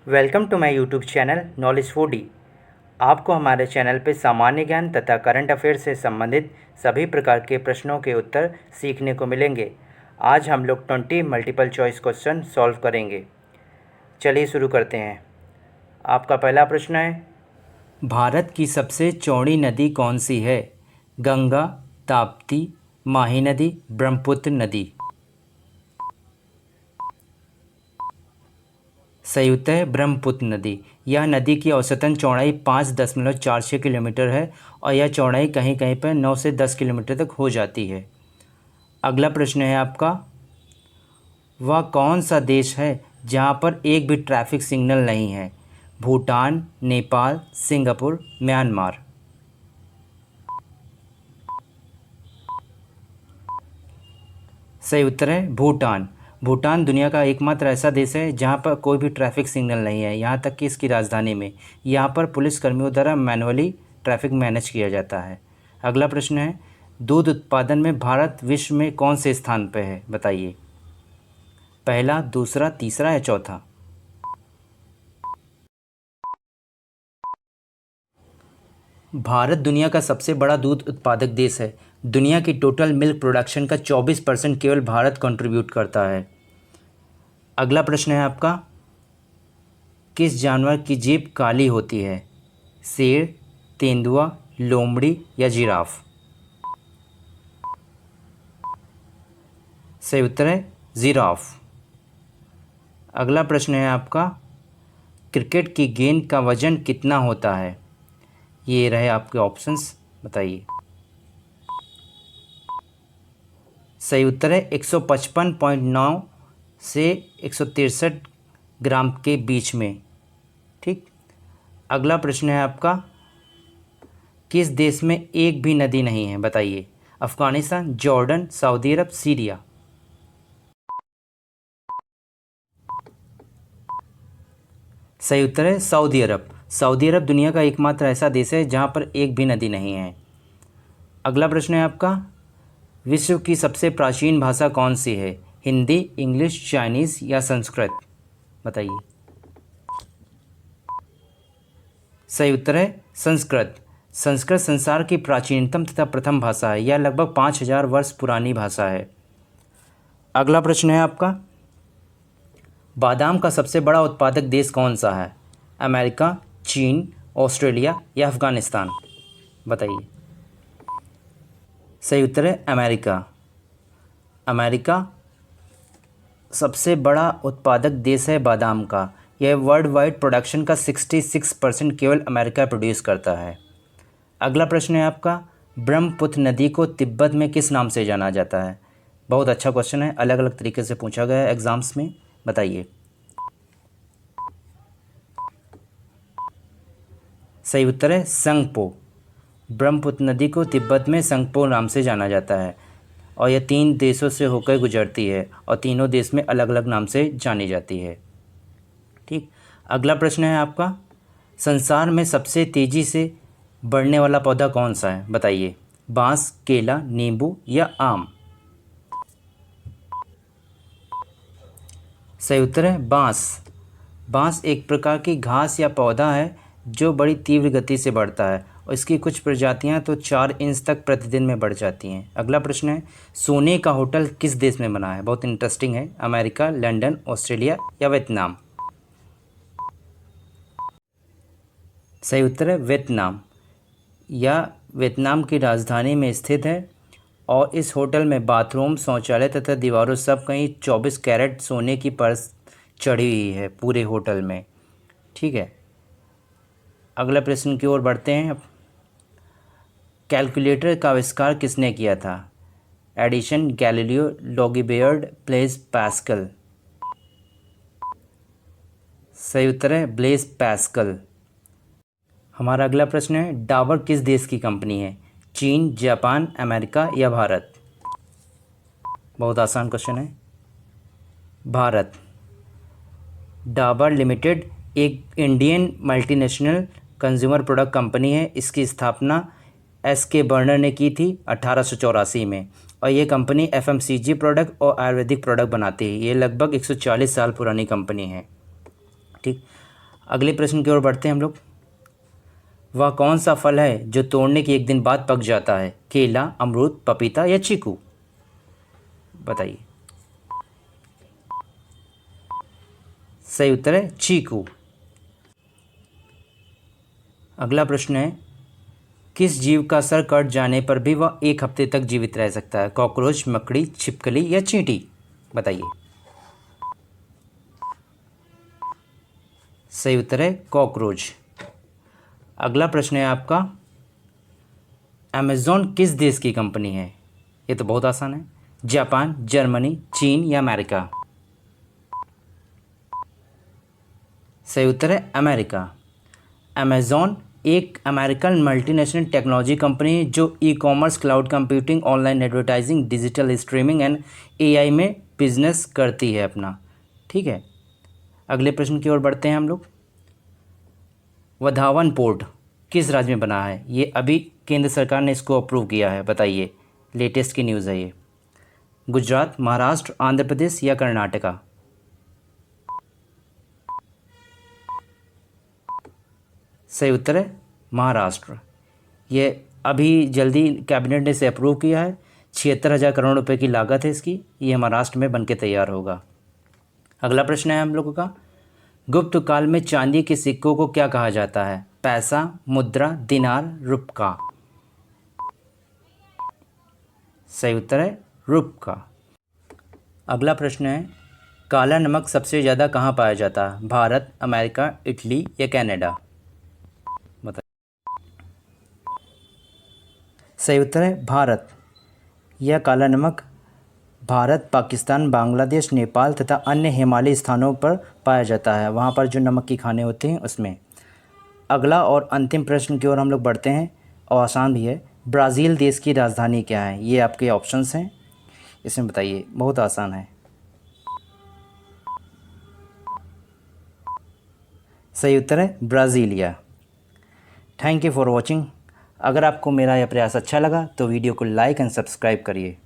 Welcome to my YouTube channel knowledge foodie. आपको हमारे channel पर सामान्य ज्ञान तथा करंट अफेयर से संबंधित सभी प्रकार के प्रश्नों के उत्तर सीखने को मिलेंगे। आज हम लोग 20 मल्टीपल चॉइस क्वेश्चन सॉल्व करेंगे। चलिए शुरू करते हैं। आपका पहला प्रश्न है, भारत की सबसे चौड़ी नदी कौन सी है? गंगा, ताप्ती, माही नदी, ब्रह्मपुत्र नदी। सही उत्तर है ब्रह्मपुत्र नदी। यह नदी की औसतन चौड़ाई 5.46 किलोमीटर है और यह चौड़ाई कहीं कहीं पर 9 से 10 किलोमीटर तक हो जाती है। अगला प्रश्न है आपका, वह कौन सा देश है जहाँ पर एक भी ट्रैफिक सिग्नल नहीं है? Bhutan, Nepal, Singapore, Myanmar. सही उत्तर है भूटान। भूटान दुनिया का एकमात्र ऐसा देश है जहां पर कोई भी ट्रैफिक सिग्नल नहीं है, यहां तक कि इसकी राजधानी में। यहां पर पुलिसकर्मियों द्वारा मैनुअली ट्रैफिक मैनेज किया जाता है। अगला प्रश्न है, दूध उत्पादन में भारत विश्व में कौन से स्थान पर है? बताइए। पहला, दूसरा, तीसरा या चौथा? भारत दुनिया का सबसे बड़ा दूध उत्पादक देश है। दुनिया की टोटल मिल्क प्रोडक्शन का 24% केवल भारत कंट्रीब्यूट करता है। अगला प्रश्न है आपका, किस जानवर की जीभ काली होती है? शेर, तेंदुआ, लोमड़ी या जिराफ? सही उत्तर है जिराफ। अगला प्रश्न है आपका, क्रिकेट की गेंद का वजन कितना होता है? ये रहे आपके ऑप्शंस, बताइए। सही उत्तर है 155.9 से 163 ग्राम के बीच में। ठीक। अगला प्रश्न है आपका, किस देश में एक भी नदी नहीं है? बताइए। अफ़गानिस्तान, जॉर्डन, सऊदी अरब, सीरिया। सही उत्तर है सऊदी अरब। सऊदी अरब दुनिया का एकमात्र ऐसा देश है जहाँ पर एक भी नदी नहीं है। अगला प्रश्न है आपका, विश्व की सबसे प्राचीन भाषा कौन सी है? हिंदी, इंग्लिश, चाइनीज़ या संस्कृत? बताइए। सही उत्तर है संस्कृत। संस्कृत संसार की प्राचीनतम तथा प्रथम भाषा है। यह लगभग 5000 वर्ष पुरानी भाषा है। अगला प्रश्न है आपका, बादाम का सबसे बड़ा उत्पादक देश कौन सा है? अमेरिका, चीन, ऑस्ट्रेलिया या अफ़गानिस्तान? बताइए। सही उत्तर है अमेरिका। अमेरिका सबसे बड़ा उत्पादक देश है बादाम का। यह वर्ल्ड वाइड प्रोडक्शन का 66% केवल अमेरिका प्रोड्यूस करता है। अगला प्रश्न है आपका, ब्रह्मपुत्र नदी को तिब्बत में किस नाम से जाना जाता है? बहुत अच्छा क्वेश्चन है, अलग अलग तरीके से पूछा गया है एग्ज़ाम्स में। बताइए। सही उत्तर है संगपो। ब्रह्मपुत्र नदी को तिब्बत में संगपो नाम से जाना जाता है और यह 3 देशों से होकर गुजरती है और तीनों देश में अलग अलग नाम से जानी जाती है। ठीक। अगला प्रश्न है आपका, संसार में सबसे तेज़ी से बढ़ने वाला पौधा कौन सा है? बताइए। बांस, केला, नींबू या आम? सही उत्तर है बांस। बांस एक प्रकार की घास या पौधा है जो बड़ी तीव्र गति से बढ़ता है और इसकी कुछ प्रजातियां तो 4 इंच तक प्रतिदिन में बढ़ जाती हैं। अगला प्रश्न है, सोने का होटल किस देश में बना है? बहुत इंटरेस्टिंग है। अमेरिका, लंदन, ऑस्ट्रेलिया या वियतनाम? सही उत्तर है वियतनाम। यह वियतनाम की राजधानी में स्थित है और इस होटल में बाथरूम, शौचालय तथा दीवारों सब कहीं 24 कैरेट सोने की परत चढ़ी हुई है पूरे होटल में। ठीक है। अगला प्रश्न की ओर बढ़ते हैं। कैलकुलेटर का आविष्कार किसने किया था? Edison, Galileo, Logie Baird, Blaise Pascal? सही उत्तर है ब्लेज पास्कल। हमारा अगला प्रश्न है, डाबर किस देश की कंपनी है? चीन, जापान, अमेरिका या भारत? बहुत आसान क्वेश्चन है। भारत। डाबर लिमिटेड एक Indian multinational consumer product company है। इसकी स्थापना एस.के. बर्नर ने की थी 1884 में और ये कंपनी एफएमसीजी प्रोडक्ट और आयुर्वेदिक प्रोडक्ट बनाती है। ये लगभग 140 साल पुरानी कंपनी है। ठीक। अगले प्रश्न की ओर बढ़ते हैं हम लोग। वह कौन सा फल है जो तोड़ने के एक दिन बाद पक जाता है? केला, अमरूद, पपीता या चीकू? बताइए। सही उत्तर है चीकू। अगला प्रश्न है, किस जीव का सर कट जाने पर भी वह 1 हफ्ते तक जीवित रह सकता है? कॉकरोच, मकड़ी, छिपकली या चींटी? बताइए। सही उत्तर है कॉकरोच। अगला प्रश्न है आपका, अमेज़ॉन किस देश की कंपनी है? ये तो बहुत आसान है। जापान, जर्मनी, चीन या अमेरिका? सही उत्तर है अमेरिका। अमेज़ॉन एक अमेरिकन मल्टीनेशनल टेक्नोलॉजी कंपनी है जो e commerce, cloud computing, online advertising, digital streaming and AI में बिजनेस करती है अपना। ठीक है, अगले प्रश्न की ओर बढ़ते हैं हम लोग। वधावन पोर्ट किस राज्य में बना है? ये अभी केंद्र सरकार ने इसको अप्रूव किया है। बताइए, लेटेस्ट की न्यूज़ है ये। गुजरात, महाराष्ट्र, आंध्र प्रदेश या कर्नाटका? सही उत्तर है महाराष्ट्र। ये अभी जल्दी कैबिनेट ने इसे अप्रूव किया है। 76,000 करोड़ रुपए की लागत है इसकी। ये महाराष्ट्र में बनके तैयार होगा। अगला प्रश्न है हम लोगों का, गुप्त काल में चांदी के सिक्कों को क्या कहा जाता है? पैसा, मुद्रा, दिनार, रुपका? सही उत्तर है रुपका। अगला प्रश्न है, काला नमक सबसे ज़्यादा कहाँ पाया जाता है? भारत, अमेरिका, इटली या कनाडा? बताइए। सही उत्तर है भारत। यह काला नमक भारत, पाकिस्तान, बांग्लादेश, नेपाल तथा अन्य हिमालयी स्थानों पर पाया जाता है। वहाँ पर जो नमक की खाने होते हैं उसमें। अगला और अंतिम प्रश्न की ओर हम लोग बढ़ते हैं, और आसान भी है। ब्राज़ील देश की राजधानी क्या है? ये आपके ऑप्शंस हैं, इसमें बताइए। बहुत आसान है। सही उत्तर है Brasilia. Thank you for watching. अगर आपको मेरा यह प्रयास अच्छा लगा तो वीडियो को लाइक एंड सब्सक्राइब करिए।